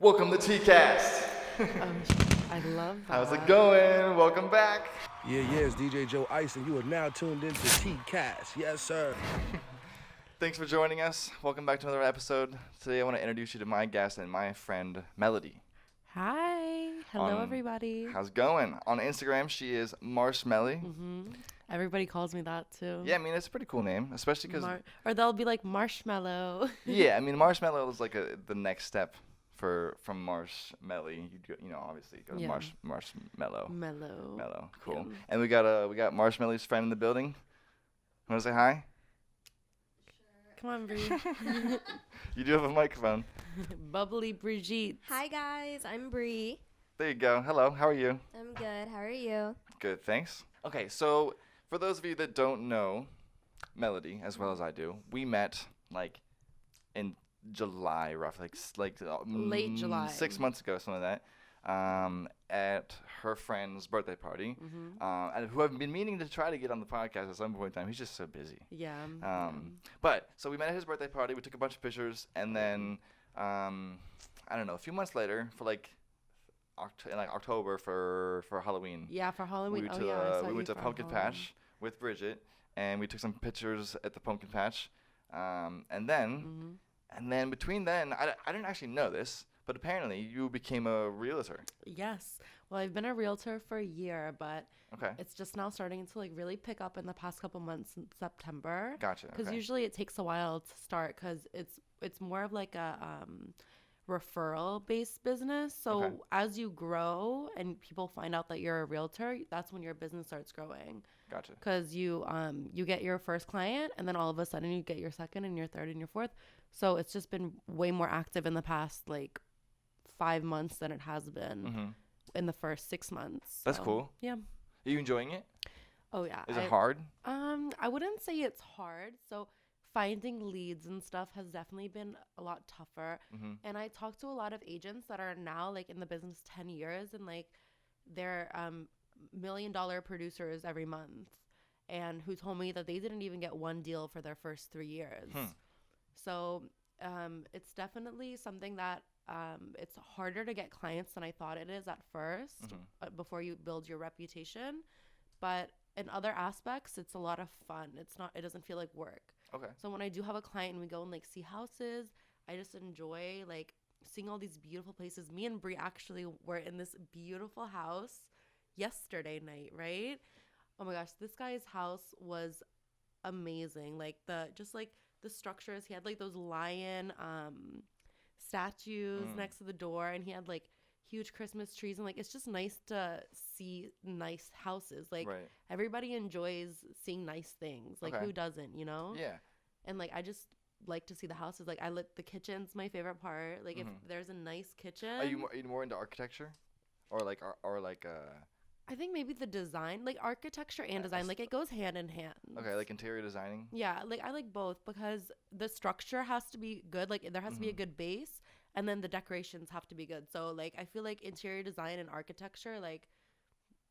Welcome to TKAST. I love that. How's it going? Welcome back. Yeah, it's DJ Joe Ice, and you are now tuned into TKAST. Yes, sir. Thanks for joining us. Welcome back to another episode. Today I want to introduce you to my guest and my friend, Melody. Hi. Hello, everybody. How's it going? On Instagram, she is Marshmelly. Everybody calls me that, too. Yeah, I mean, it's a pretty cool name, especially because... or they'll be like, Marshmallow. Yeah, I mean, Marshmallow is like the next step from Marshmelly. You know, obviously, go to Marshmallow. Mellow. Cool. Yeah. And we got Marshmelly's friend in the building. Want to say hi? Come on, Brie. You do have a microphone. Bubbly Brigitte. Hi guys, I'm Bree. There you go. Hello. How are you? I'm good. How are you? Good, thanks. Okay, so for those of you that don't know Melody as well as I do, we met like in July, roughly, Late July, 6 months ago, something like that, at her friend's birthday party, and who I've been meaning to try to get on the podcast at some point in time. He's just so busy. Yeah. But so we met at his birthday party. We took a bunch of pictures, and then I don't know, a few months later, for like in October for Halloween. Yeah, for Halloween. We went to Pumpkin Patch with Bridget, and we took some pictures at the Pumpkin Patch, and then between then, I didn't actually know this, but apparently you became a realtor. Yes. Well, I've been a realtor for a year, but Okay. it's just now starting to like really pick up in the past couple months in September. Gotcha. Because usually it takes a while to start because it's more of like a referral-based business. So as you grow and people find out that you're a realtor, that's when your business starts growing. Gotcha. Because you get your first client, and then all of a sudden you get your second and your third and your fourth. So it's just been way more active in the past like 5 months than it has been in the first 6 months. That's cool. Yeah. Are you enjoying it? Oh yeah. Is it hard? I wouldn't say it's hard. So finding leads and stuff has definitely been a lot tougher. And I talked to a lot of agents that are now like in the business 10 years and like they're $1 million producers every month, and who told me that they didn't even get one deal for their first 3 years. So it's definitely something that it's harder to get clients than I thought it is at first before you build your reputation. But in other aspects, it's a lot of fun. It doesn't feel like work. Okay. So when I do have a client and we go and like see houses, I just enjoy like seeing all these beautiful places. Me and Brie actually were in this beautiful house yesterday night, right? Oh my gosh, this guy's house was amazing. Like the structures, he had like those lion statues next to the door, and he had like huge Christmas trees, and like it's just nice to see nice houses. Like everybody enjoys seeing nice things. Like who doesn't, you know? Yeah. And like I just like to see the houses. Like the kitchen's my favorite part. Like if there's a nice kitchen. Are you more into architecture, or like I think maybe the design, like architecture and design, like it goes hand in hand. Okay, like interior designing. Yeah, like I like both because the structure has to be good. Like there has to be a good base, and then the decorations have to be good. So like I feel like interior design and architecture, like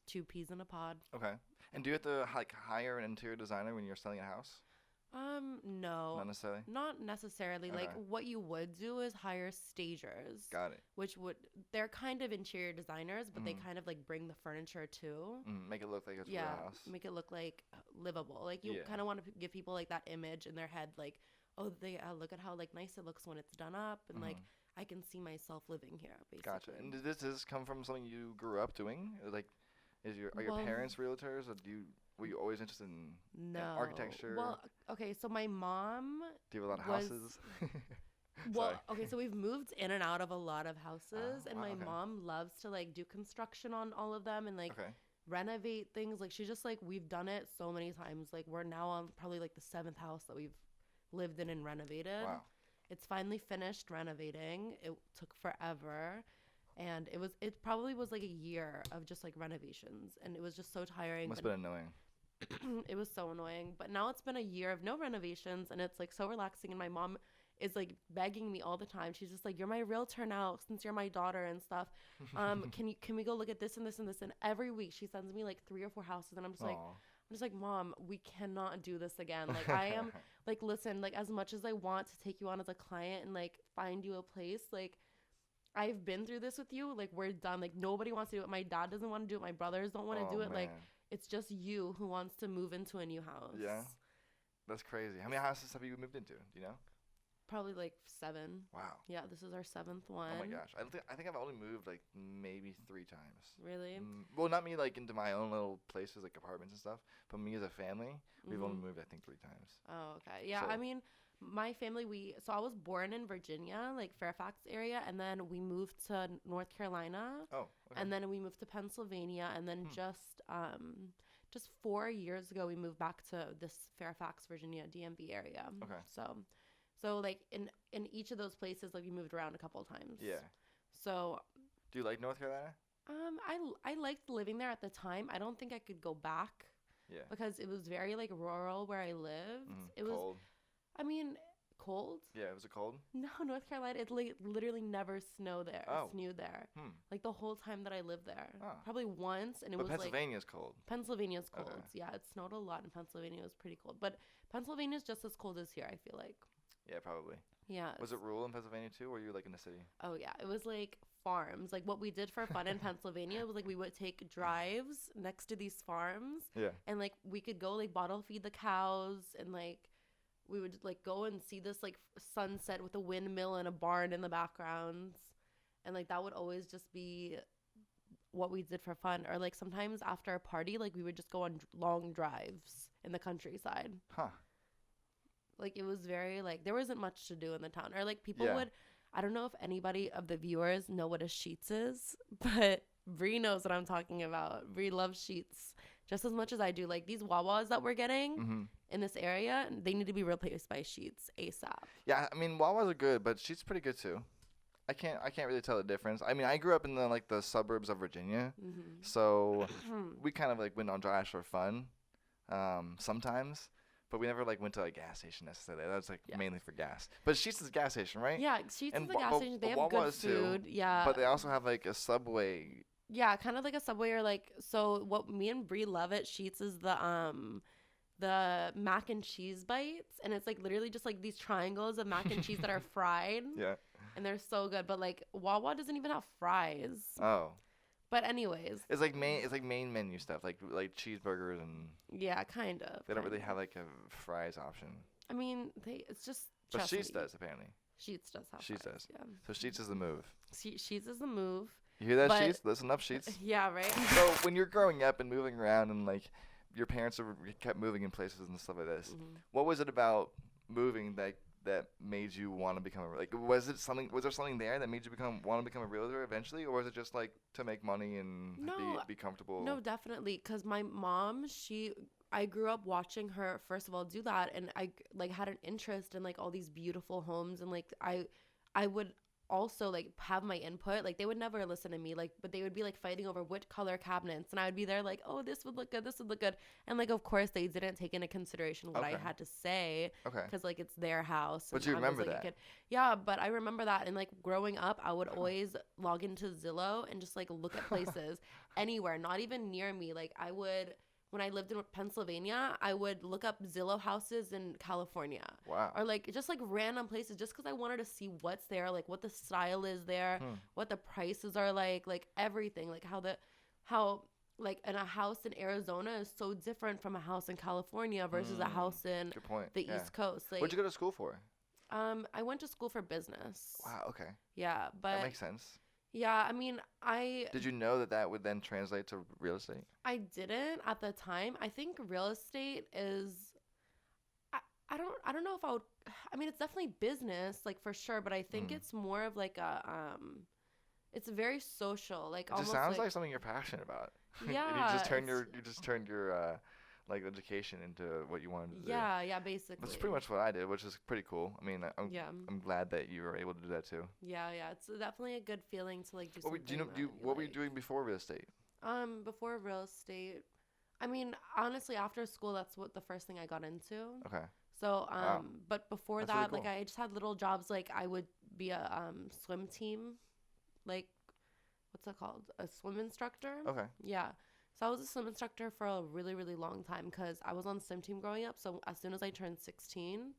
two peas in a pod. Okay. And do you have to like hire an interior designer when you're selling a house? No. Not necessarily? Not necessarily. Okay. Like what you would do is hire stagers. Got it. They're kind of interior designers, but they kind of like bring the furniture too. Make it look like it's a real house. Make it look like livable. Like you kind of want to give people like that image in their head, like, oh, they look at how like nice it looks when it's done up, and like I can see myself living here, basically. Gotcha. And did this come from something you grew up doing? Like, are your parents realtors, or were you always interested in architecture? Well, okay, so my mom. Do you have a lot of houses? Well, okay, so we've moved in and out of a lot of houses, and my mom loves to like do construction on all of them and like renovate things. Like she's just like, we've done it so many times. Like we're now on probably like the 7th house that we've lived in and renovated. Wow. It's finally finished renovating. It took forever. And it probably was like a year of just like renovations, and it was just so tiring. Must have been annoying. It was so annoying. But now it's been a year of no renovations, and it's like so relaxing. And my mom is like begging me all the time. She's just like, "You're my realtor now, since you're my daughter and stuff. Can we go look at this and this and this?" And every week she sends me like 3 or 4 houses, and I'm just like, Mom, we cannot do this again. Like I am like, listen, like as much as I want to take you on as a client and like find you a place, like I've been through this with you. Like, we're done. Like, nobody wants to do it. My dad doesn't want to do it. My brothers don't want to do it. Man. Like, it's just you who wants to move into a new house. Yeah. That's crazy. How many houses have you moved into? Do you know? Probably like 7. Wow. Yeah, this is our 7th one. Oh my gosh. I think I've only moved like maybe 3 times. Really? Well, not me like into my own little places like apartments and stuff, but me as a family, we've only moved I think 3 times. Oh, okay. Yeah, So- I mean, my family, so I was born in Virginia, like Fairfax area, and then we moved to North Carolina, Oh, okay. and then we moved to Pennsylvania, and then just 4 years ago we moved back to this Fairfax, Virginia, DMV area. Okay. So like in each of those places, like we moved around a couple of times. Yeah. So Do you like North Carolina? I liked living there at the time. I don't think I could go back Yeah. because it was very like rural where I lived. It was, Cold. I mean, cold. Yeah, was it cold? No, North Carolina, it like literally never snowed there. Oh. Snowed there. Like the whole time that I lived there. Oh. Probably once, and it But was like Pennsylvania's cold. Pennsylvania's cold. Okay. Yeah, it snowed a lot in Pennsylvania. It was pretty cold, but Pennsylvania's just as cold as here, I feel like. Yeah, probably. Yeah. Was it rural in Pennsylvania too, or were you like in the city? Oh yeah, it was like farms. Like what we did for fun in Pennsylvania was like we would take drives next to these farms, Yeah. and like we could go like bottle feed the cows, and like we would like go and see this like sunset with a windmill and a barn in the background, and like that would always just be what we did for fun. Or like sometimes after a party, like we would just go on long drives in the countryside. Huh. Like it was very like there wasn't much to do in the town. Or like people Yeah. would, I don't know if anybody of the viewers know what a Sheets is, but Bree knows what I'm talking about. Bree loves Sheets just as much as I do. Like these Wawas that we're getting in this area, they need to be replaced by Sheets ASAP. Yeah, I mean Wawa's are good, but she's pretty good too. I can't really tell the difference. I mean, I grew up in the suburbs of Virginia, so we kind of like went on drives for fun, sometimes. But we never like went to a gas station necessarily. That was like mainly for gas. But Sheetz is a gas station, right? Yeah, Sheets And is a gas station. They have good Wawa is too, food. Yeah. But they also have like a Subway. Yeah, kind of like a Subway or like, so what me and Bree love at Sheets is the mac and cheese bites, and it's like literally just like these triangles of mac and cheese that are fried. Yeah. And they're so good, but like Wawa doesn't even have fries. Oh. But anyways. It's like main menu stuff, like cheeseburgers, and Yeah, kind of. they don't really have like a fries option. I mean, it's just. But trust Sheetz me. does apparently. Sheetz does have Sheetz fries. does. Yeah. So Sheetz is the move. Sheetz is the move. You hear that, But- Sheetz? Listen up, Sheetz. Yeah, right. So when you're growing up and moving around and like your parents kept moving in places and stuff like this, what was it about moving that made you want to become was there something there that made you want to become a realtor eventually, or was it just like to make money and be comfortable? No, definitely, because my mom, I grew up watching her first of all do that, and I like had an interest in like all these beautiful homes, and like I would also like have my input. Like they would never listen to me, like, but they would be like fighting over which color cabinets, and I would be there like, oh, this would look good, and like of course they didn't take into consideration what I Okay. had to say. Okay. Because like it's their house. But and you I was, remember like, a that. kid. Yeah, but I remember that, and like growing up, I would always log into Zillow and just like look at places anywhere, not even near me. Like I would. When I lived in Pennsylvania, I would look up Zillow houses in California. Wow. Or like just like random places just because I wanted to see what's there, like what the style is there, what the prices are like everything. Like how like in a house in Arizona is so different from a house in California versus a house in Good point. the Yeah. East Coast. Like What'd you go to school for? I went to school for business. Wow. Okay. Yeah, That but makes sense. yeah, I mean, Did you know that would then translate to real estate? I didn't at the time. I think real estate is I don't know if I would I mean it's definitely business, like for sure, but I think it's more of like a it's very social, like It almost just sounds like like something you're passionate about. Yeah, you just turned your like education into what you wanted to do. yeah, basically. That's pretty much what I did, which is pretty cool. I mean, Yeah. I'm glad that you were able to do that too. Yeah, it's definitely a good feeling to like do What something. what were you doing before real estate? Before real estate, I mean, honestly, after school, that's what the first thing I got into. Okay. So, Wow. but before That's really that, like cool. I just had little jobs. Like I would be a swim team, like what's that called? A swim instructor. Okay. Yeah. So I was a swim instructor for a really, really long time because I was on the swim team growing up. So as soon as I turned 16,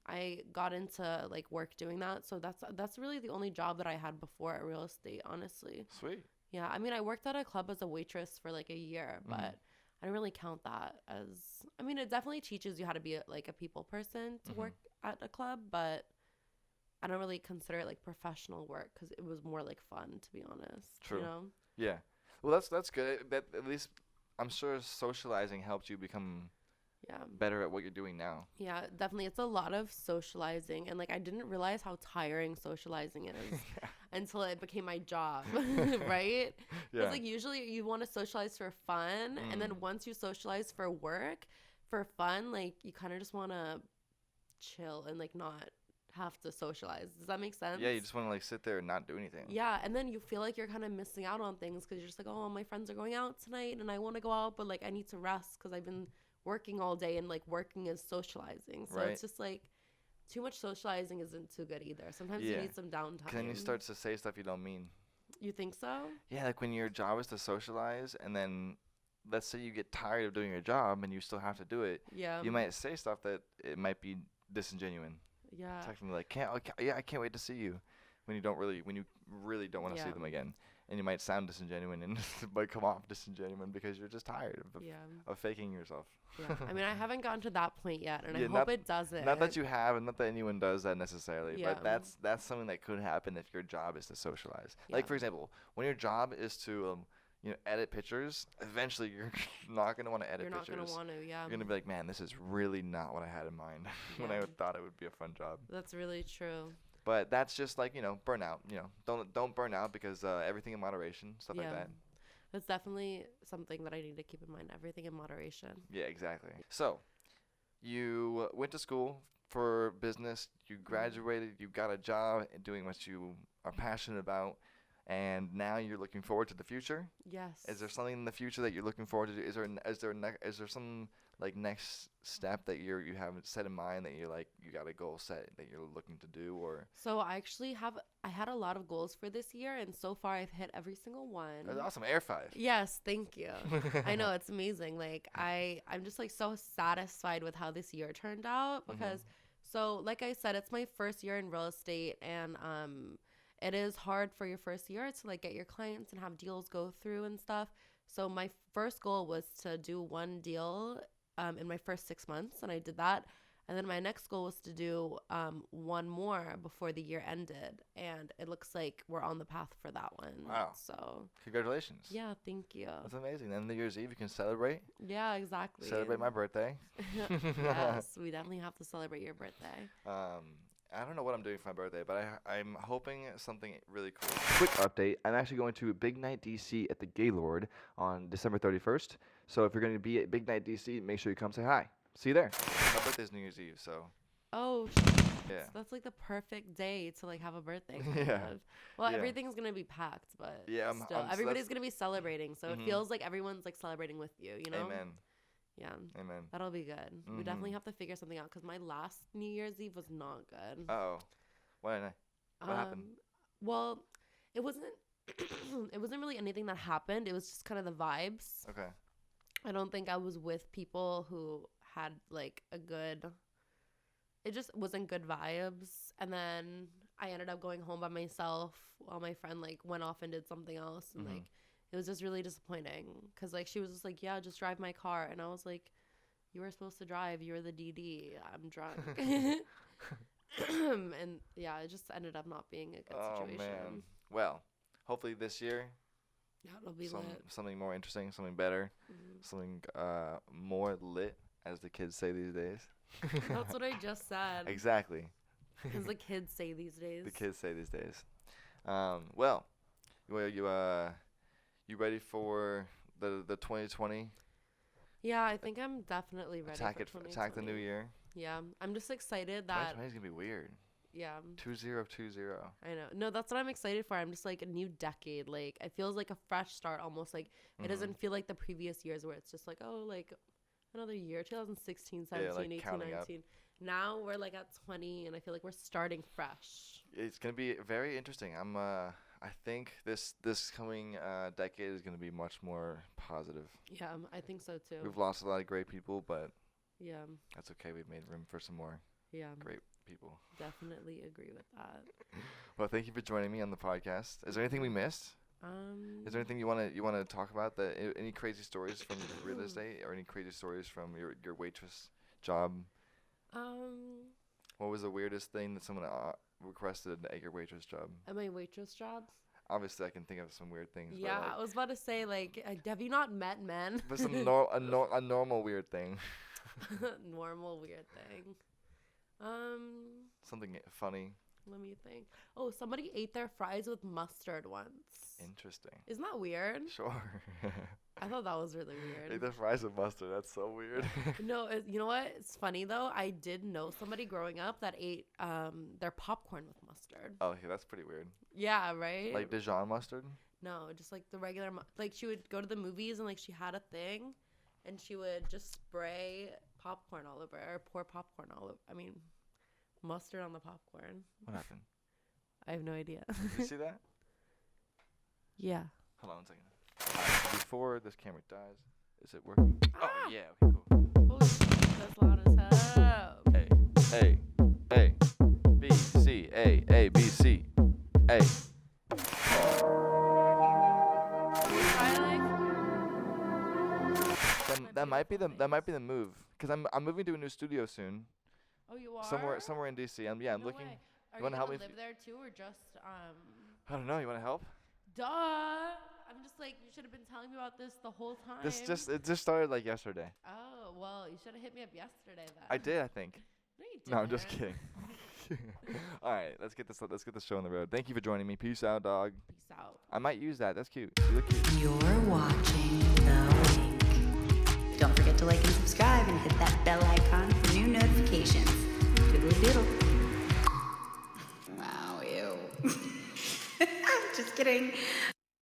I got into like work doing that. So that's really the only job that I had before real estate, honestly. Sweet. Yeah, I mean, I worked at a club as a waitress for like a year, but I don't really count that as. I mean, it definitely teaches you how to be like a people person to work at a club, but I don't really consider it like professional work because it was more like fun, to be honest. True. You know? Yeah. Well, that's good. That at least I'm sure socializing helped you become better at what you're doing now. Yeah, definitely. It's a lot of socializing, and like I didn't realize how tiring socializing is until it became my job, right? Because like usually you want to socialize for fun, and then once you socialize for work, for fun, like you kind of just want to chill and like not have to socialize. Does that make sense? Yeah, you just want to like sit there and not do anything. Yeah, and then you feel like you're kind of missing out on things because you're just like, oh, my friends are going out tonight and I want to go out, but like I need to rest because I've been working all day, and like working is socializing. So it's just like too much socializing isn't too good either. Sometimes you need some downtime. Then you start to say stuff you don't mean. You think so? Yeah, like when your job is to socialize, and then let's say you get tired of doing your job and you still have to do it. Yeah. You might say stuff that it might be disingenuous. Yeah. Texting me like, I can't wait to see you, when you really don't want to see them again, and you might sound disingenuous and might come off disingenuous because you're just tired of faking yourself. Yeah. I mean, I haven't gotten to that point yet, and I hope it doesn't. Not that you have, and not that anyone does that necessarily, but that's something that could happen if your job is to socialize. Like, for example, when your job is to edit pictures, eventually you're not going to want to edit pictures. You're not going to want to, You're going to be like, man, this is really not what I had in mind when I thought it would be a fun job. That's really true. But that's just like, burnout. Don't burn out because everything in moderation, stuff like that. That's definitely something that I need to keep in mind. Everything in moderation. Yeah, exactly. So you went to school for business. You graduated. You got a job doing what you are passionate about. And now you're looking forward to the future? Yes. Is there something in the future that you're looking forward to? Is there some like next step that you haven't set in mind that you got a goal set that you're looking to do, or? So I had a lot of goals for this year, and so far I've hit every single one. That's awesome. Air 5. Yes, thank you. I know, it's amazing. Like I'm just like so satisfied with how this year turned out because so like I said, it's my first year in real estate, and it is hard for your first year to like get your clients and have deals go through and stuff. So my first goal was to do one deal in my first 6 months, and I did that. And then my next goal was to do one more before the year ended, and it looks like we're on the path for that one. Wow. So congratulations. Yeah, thank you. That's amazing. Then New Year's Eve you can celebrate. Yeah, exactly. Celebrate my birthday. Yes, we definitely have to celebrate your birthday. I don't know what I'm doing for my birthday, but I'm hoping something really cool. Quick update. I'm actually going to Big Night DC at the Gaylord on December 31st. So if you're going to be at Big Night DC, make sure you come say hi. See you there. My birthday's New Year's Eve, so. Oh, yeah. So that's like the perfect day to like have a birthday. Yeah. Well, everything's going to be packed, but still, everybody's going to be celebrating. So it feels like everyone's like celebrating with you, you know? Amen. Yeah. Amen. That'll be good. We definitely have to figure something out because my last New Year's Eve was not good. Uh-oh. What happened? Well, it wasn't it wasn't really anything that happened. It was just kind of the vibes. Okay. I don't think I was with people who had like it just wasn't good vibes. And then I ended up going home by myself while my friend like went off and did something else, and like it was just really disappointing because like she was just like, yeah, just drive my car, and I was like, you were supposed to drive, you're the DD, I'm drunk. And yeah, it just ended up not being a good situation. Oh man. Well, hopefully this year it'll be lit. Something more interesting, something better, something more lit, as the kids say these days. That's what I just said. Exactly. As the kids say these days. The kids say these days. Well, you ready for the 2020? Yeah, I think I'm definitely ready for 2020. Attack the new year. Yeah, I'm just excited that 2020 is gonna be weird. Yeah. 2020. I know. No, that's what I'm excited for. I'm just like a new decade. Like it feels like a fresh start almost. Like it doesn't feel like the previous years where it's just like, oh, like another year, 2016, 17, 18, 19. Up. Now we're like at 20, and I feel like we're starting fresh. It's gonna be very interesting. I'm I think this coming decade is going to be much more positive. Yeah, I think so too. We've lost a lot of great people, but Yeah, that's okay. We've made room for some more yeah, great people. definitely agree with that. Well, thank you for joining me on the podcast. Is there anything we missed? Is there anything you want to talk about? Any crazy stories from real estate, or any crazy stories from your waitress job? What was the weirdest thing that someone requested at your waitress job? At my waitress jobs? Obviously, I can think of some weird things. Yeah, but I was about to say, like, have you not met men? but some a normal weird thing. Normal weird thing. Something funny. Let me think. Oh, somebody ate their fries with mustard once. Interesting. Isn't that weird? Sure. I thought that was really Ate weird. the fries with mustard. That's so weird. No, you know what? It's funny though. I did know somebody growing up that ate their popcorn with mustard. Oh, okay, that's pretty weird. Yeah, right? Like Dijon mustard? No, just like the regular like she would go to the movies and like she had a thing and she would just spray popcorn all over or pour popcorn all over. I mean, mustard on the popcorn. What happened? I have no idea. Did you see that? Yeah. Hold on 1 second. Before this camera dies, is it working? Ah! Oh, yeah. Okay, cool. Holy shit, that's loud as hell. A, B, C, A, B, C, A. That might be the move, cause I'm moving to a new studio soon. Oh, you are? Somewhere in DC. I'm No looking. way. Are You wanna help me? live there too, or just I don't know. You want to help? Duh. I'm just like, you should have been telling me about this the whole time. It just started like yesterday. Oh, well, you should have hit me up yesterday then. I did, I think. No, you didn't. No, I'm just kidding. All right, let's get the show on the road. Thank you for joining me. Peace out, dog. Peace out. I might use that. That's cute. You look cute. You're watching The Wink. Don't forget to like and subscribe and hit that bell icon for new notifications. Doodle doodle. Wow, ew. Just kidding.